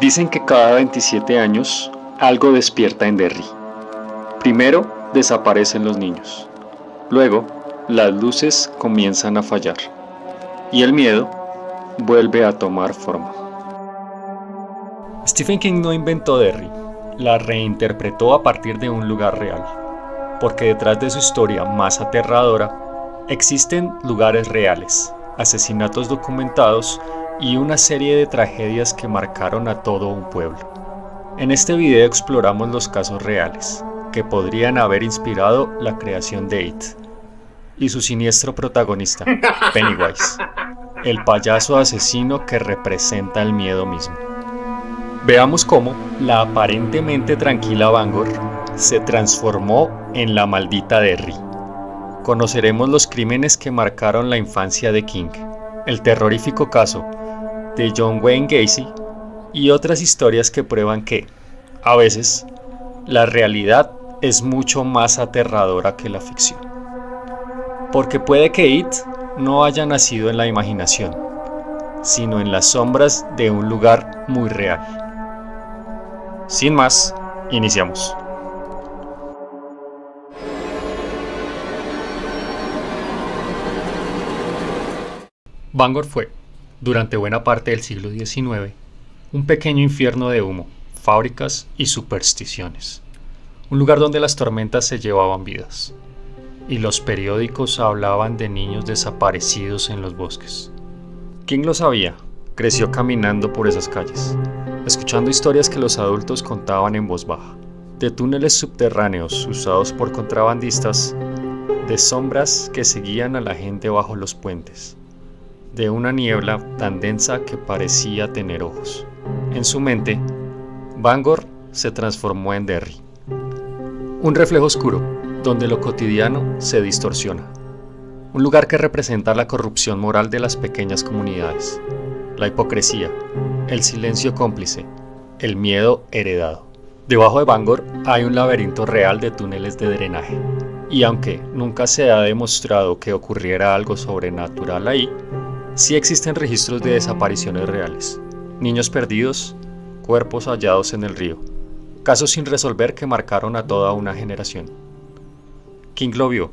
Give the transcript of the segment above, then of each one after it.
Dicen que cada 27 años algo despierta en Derry. Primero desaparecen los niños. Luego, las luces comienzan a fallar. Y el miedo vuelve a tomar forma. Stephen King no inventó Derry, la reinterpretó a partir de un lugar real. Porque detrás de su historia más aterradora, existen lugares reales, asesinatos documentados y una serie de tragedias que marcaron a todo un pueblo. En este video exploramos los casos reales, que podrían haber inspirado la creación de It, y su siniestro protagonista, Pennywise, el payaso asesino que representa el miedo mismo. Veamos cómo la aparentemente tranquila Bangor se transformó en la maldita Derry. Conoceremos los crímenes que marcaron la infancia de King, el terrorífico caso de John Wayne Gacy y otras historias que prueban que, a veces, la realidad es mucho más aterradora que la ficción. Porque puede que It no haya nacido en la imaginación, sino en las sombras de un lugar muy real. Sin más, iniciamos. Bangor fue, durante buena parte del siglo XIX, un pequeño infierno de humo, fábricas y supersticiones. Un lugar donde las tormentas se llevaban vidas. Y los periódicos hablaban de niños desaparecidos en los bosques. King lo sabía, creció caminando por esas calles, escuchando historias que los adultos contaban en voz baja, de túneles subterráneos usados por contrabandistas, de sombras que seguían a la gente bajo los puentes, de una niebla tan densa que parecía tener ojos. En su mente, Bangor se transformó en Derry, un reflejo oscuro donde lo cotidiano se distorsiona, un lugar que representa la corrupción moral de las pequeñas comunidades, la hipocresía, el silencio cómplice, el miedo heredado. Debajo de Bangor hay un laberinto real de túneles de drenaje, y aunque nunca se ha demostrado que ocurriera algo sobrenatural ahí, sí existen registros de desapariciones reales, niños perdidos, cuerpos hallados en el río, casos sin resolver que marcaron a toda una generación. King lo vio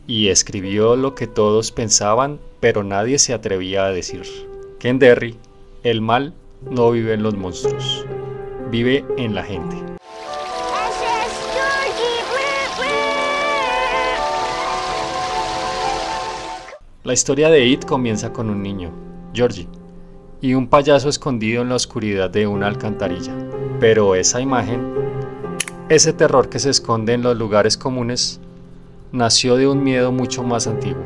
y escribió lo que todos pensaban, pero nadie se atrevía a decir: que en Derry el mal no vive en los monstruos, vive en la gente. La historia de It comienza con un niño, Georgie, y un payaso escondido en la oscuridad de una alcantarilla. Pero esa imagen, ese terror que se esconde en los lugares comunes, nació de un miedo mucho más antiguo.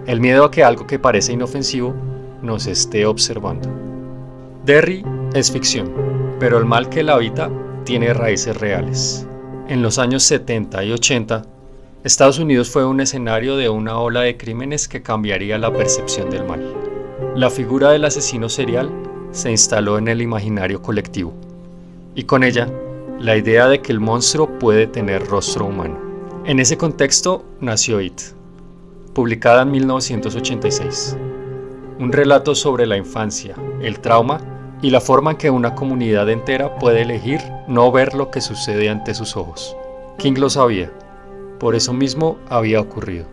El miedo a que algo que parece inofensivo nos esté observando. Derry es ficción, pero el mal que la habita tiene raíces reales. En los años 70 y 80, Estados Unidos fue un escenario de una ola de crímenes que cambiaría la percepción del mal. La figura del asesino serial se instaló en el imaginario colectivo, y con ella, la idea de que el monstruo puede tener rostro humano. En ese contexto nació It, publicada en 1986. Un relato sobre la infancia, el trauma y la forma en que una comunidad entera puede elegir no ver lo que sucede ante sus ojos. King lo sabía. Por eso mismo había ocurrido,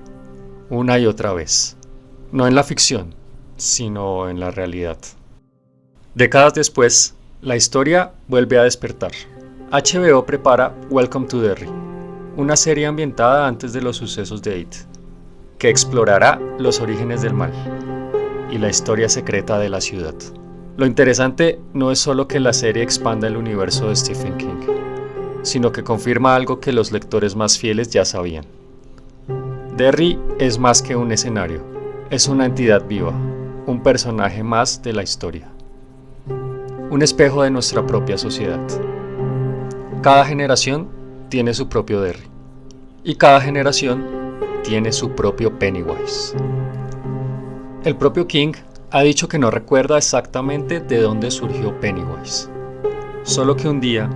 una y otra vez, no en la ficción, sino en la realidad. Décadas después, la historia vuelve a despertar. HBO prepara Welcome to Derry, una serie ambientada antes de los sucesos de It, que explorará los orígenes del mal y la historia secreta de la ciudad. Lo interesante no es solo que la serie expanda el universo de Stephen King, sino que confirma algo que los lectores más fieles ya sabían. Derry es más que un escenario, es una entidad viva, un personaje más de la historia, un espejo de nuestra propia sociedad. Cada generación tiene su propio Derry, y cada generación tiene su propio Pennywise. El propio King ha dicho que no recuerda exactamente de dónde surgió Pennywise, solo que un día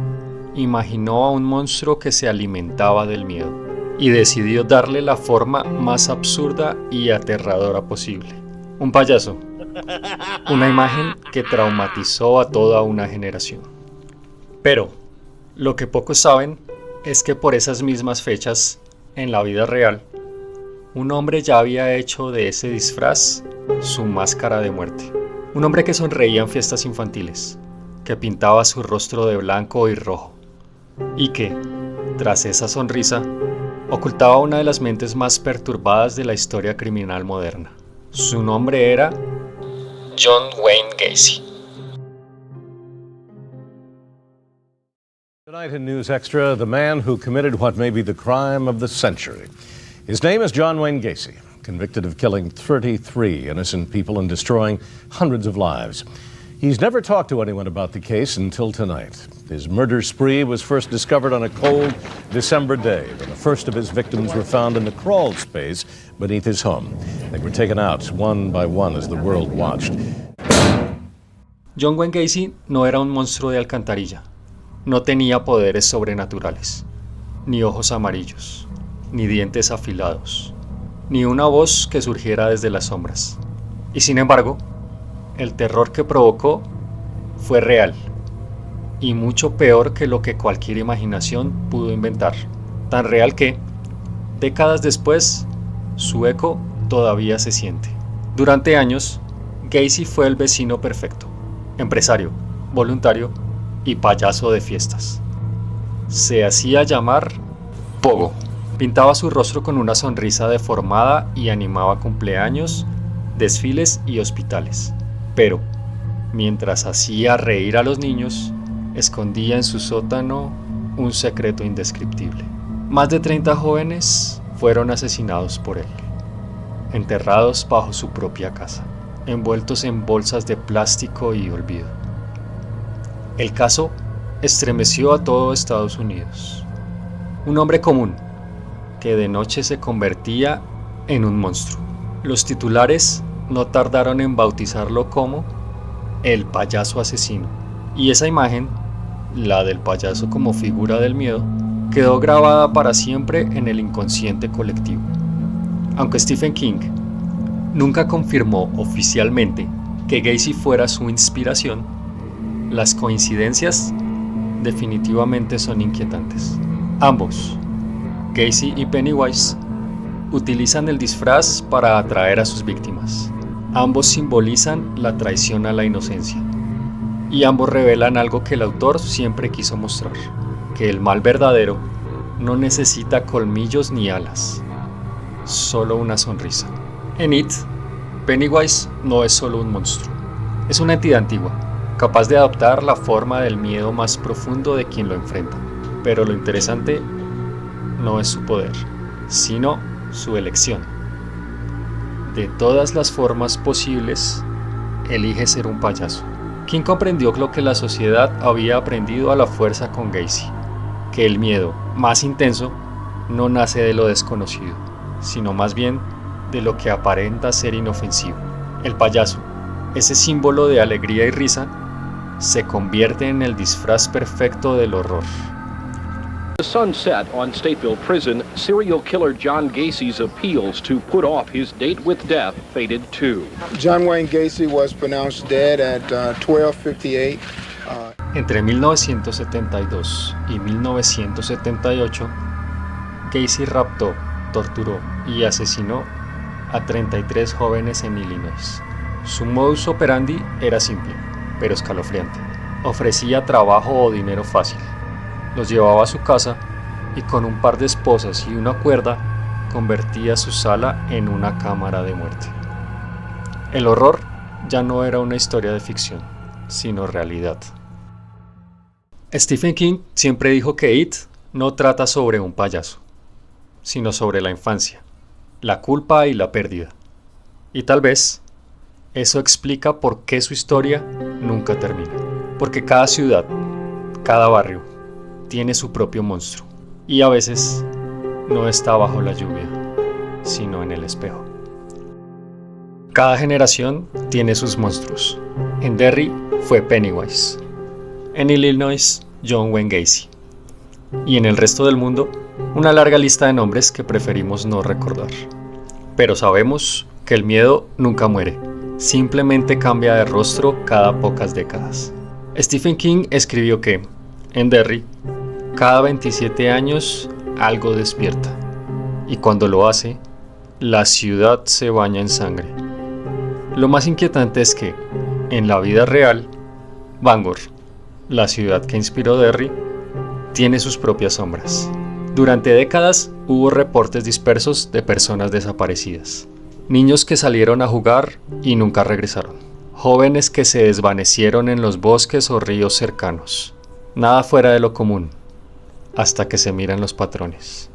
imaginó a un monstruo que se alimentaba del miedo. y decidió darle la forma más absurda y aterradora posible. Un payaso. Una imagen que traumatizó a toda una generación. Pero, lo que pocos saben es que por esas mismas fechas, en la vida real, un hombre ya había hecho de ese disfraz su máscara de muerte. Un hombre que sonreía en fiestas infantiles, que pintaba su rostro de blanco y rojo, y que, tras esa sonrisa, ocultaba una de las mentes más perturbadas de la historia criminal moderna. Su nombre era John Wayne Gacy. Tonight in News Extra, the man who committed what may be the crime of the century. His name is John Wayne Gacy, convicted of killing 33 innocent people and destroying hundreds of lives. He's never talked to anyone about the case until tonight. His murder spree was first discovered on a cold December day when the first of his victims were found in the crawl space beneath his home. They were taken out one by one as the world watched. John Wayne Gacy no era un monstruo de alcantarilla. No tenía poderes sobrenaturales, ni ojos amarillos, ni dientes afilados, ni una voz que surgiera desde las sombras. Y sin embargo, el terror que provocó fue real, y mucho peor que lo que cualquier imaginación pudo inventar. Tan real que, décadas después, su eco todavía se siente. Durante años, Gacy fue el vecino perfecto, empresario, voluntario y payaso de fiestas. Se hacía llamar Pogo. Pintaba su rostro con una sonrisa deformada y animaba cumpleaños, desfiles y hospitales. Pero, mientras hacía reír a los niños, escondía en su sótano un secreto indescriptible. Más de 30 jóvenes fueron asesinados por él, enterrados bajo su propia casa, envueltos en bolsas de plástico y olvido. El caso estremeció a todo Estados Unidos. Un hombre común, que de noche se convertía en un monstruo. Los titulares no tardaron en bautizarlo como el payaso asesino. Y esa imagen, la del payaso como figura del miedo, quedó grabada para siempre en el inconsciente colectivo. Aunque Stephen King nunca confirmó oficialmente que Gacy fuera su inspiración, las coincidencias definitivamente son inquietantes. Ambos, Gacy y Pennywise, utilizan el disfraz para atraer a sus víctimas. Ambos simbolizan la traición a la inocencia. Y ambos revelan algo que el autor siempre quiso mostrar, que el mal verdadero no necesita colmillos ni alas, solo una sonrisa. En It, Pennywise no es solo un monstruo, es una entidad antigua, capaz de adoptar la forma del miedo más profundo de quien lo enfrenta. Pero lo interesante no es su poder, sino su elección. De todas las formas posibles, elige ser un payaso. King comprendió lo que la sociedad había aprendido a la fuerza con Gacy, que el miedo más intenso no nace de lo desconocido, sino más bien de lo que aparenta ser inofensivo. El payaso, ese símbolo de alegría y risa, se convierte en el disfraz perfecto del horror. The sun set on Stateville Prison, serial killer John Gacy's appeals to put off his date with death faded too. John Wayne Gacy was pronounced dead at 12:58. Entre 1972 y 1978, Gacy raptó, torturó y asesinó a 33 jóvenes en Illinois. Su modus operandi era simple, pero escalofriante. Ofrecía trabajo o dinero fácil. Los llevaba a su casa y con un par de esposas y una cuerda convertía su sala en una cámara de muerte. El horror ya no era una historia de ficción, sino realidad. Stephen King siempre dijo que It no trata sobre un payaso, sino sobre la infancia, la culpa y la pérdida. Y tal vez eso explica por qué su historia nunca termina. Porque cada ciudad, cada barrio, tiene su propio monstruo, y a veces no está bajo la lluvia, sino en el espejo. Cada generación tiene sus monstruos. En Derry fue Pennywise, en Illinois John Wayne Gacy, y en el resto del mundo, una larga lista de nombres que preferimos no recordar. Pero sabemos que el miedo nunca muere, simplemente cambia de rostro cada pocas décadas. Stephen King escribió que, en Derry, cada 27 años algo despierta, y cuando lo hace, la ciudad se baña en sangre. Lo más inquietante es que, en la vida real, Bangor, la ciudad que inspiró Derry, tiene sus propias sombras. Durante décadas hubo reportes dispersos de personas desaparecidas. Niños que salieron a jugar y nunca regresaron. Jóvenes que se desvanecieron en los bosques o ríos cercanos. Nada fuera de lo común, hasta que se miran los patrones.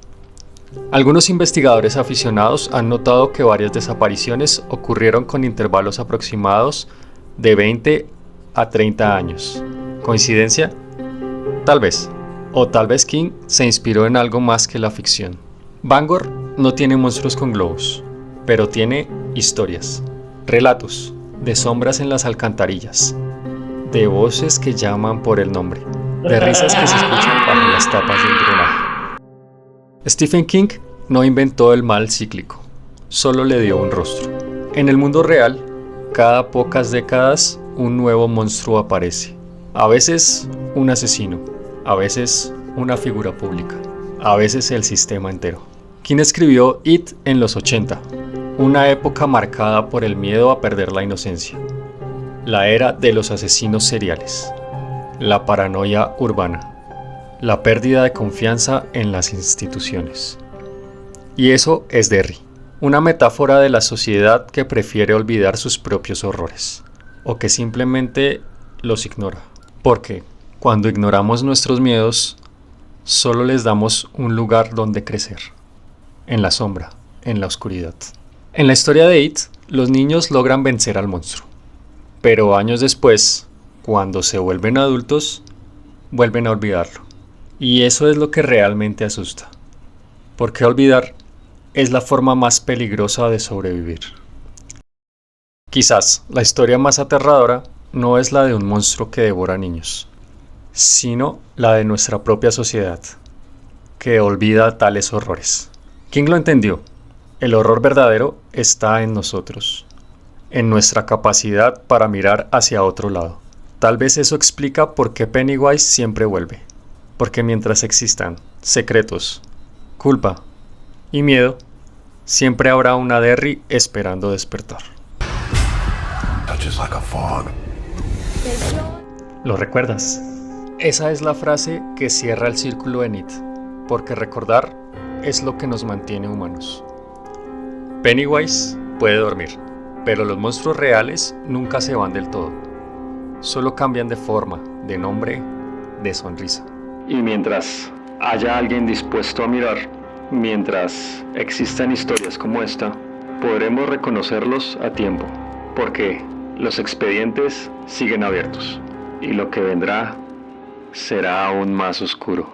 Algunos investigadores aficionados han notado que varias desapariciones ocurrieron con intervalos aproximados de 20 a 30 años. ¿Coincidencia? Tal vez. O tal vez King se inspiró en algo más que la ficción. Bangor no tiene monstruos con globos, pero tiene historias, relatos de sombras en las alcantarillas, de voces que llaman por el nombre, de risas que se escuchan bajo las tapas del drenaje. Stephen King no inventó el mal cíclico, solo le dio un rostro. En el mundo real, cada pocas décadas un nuevo monstruo aparece. A veces un asesino, a veces una figura pública, a veces el sistema entero. King escribió It en los 80, una época marcada por el miedo a perder la inocencia, la era de los asesinos seriales, la paranoia urbana, la pérdida de confianza en las instituciones. Y eso es Derry, una metáfora de la sociedad que prefiere olvidar sus propios horrores, o que simplemente los ignora. Porque cuando ignoramos nuestros miedos, solo les damos un lugar donde crecer, en la sombra, en la oscuridad. En la historia de It, los niños logran vencer al monstruo, pero años después, cuando se vuelven adultos, vuelven a olvidarlo. Y eso es lo que realmente asusta, porque olvidar es la forma más peligrosa de sobrevivir. Quizás la historia más aterradora no es la de un monstruo que devora niños, sino la de nuestra propia sociedad, que olvida tales horrores. King lo entendió. El horror verdadero está en nosotros, en nuestra capacidad para mirar hacia otro lado. Tal vez eso explica por qué Pennywise siempre vuelve, porque mientras existan secretos, culpa y miedo, siempre habrá una Derry esperando despertar. ¿Lo recuerdas? Esa es la frase que cierra el círculo en It, porque recordar es lo que nos mantiene humanos. Pennywise puede dormir, pero los monstruos reales nunca se van del todo. Solo cambian de forma, de nombre, de sonrisa. Y mientras haya alguien dispuesto a mirar, mientras existan historias como esta, podremos reconocerlos a tiempo, porque los expedientes siguen abiertos y lo que vendrá será aún más oscuro.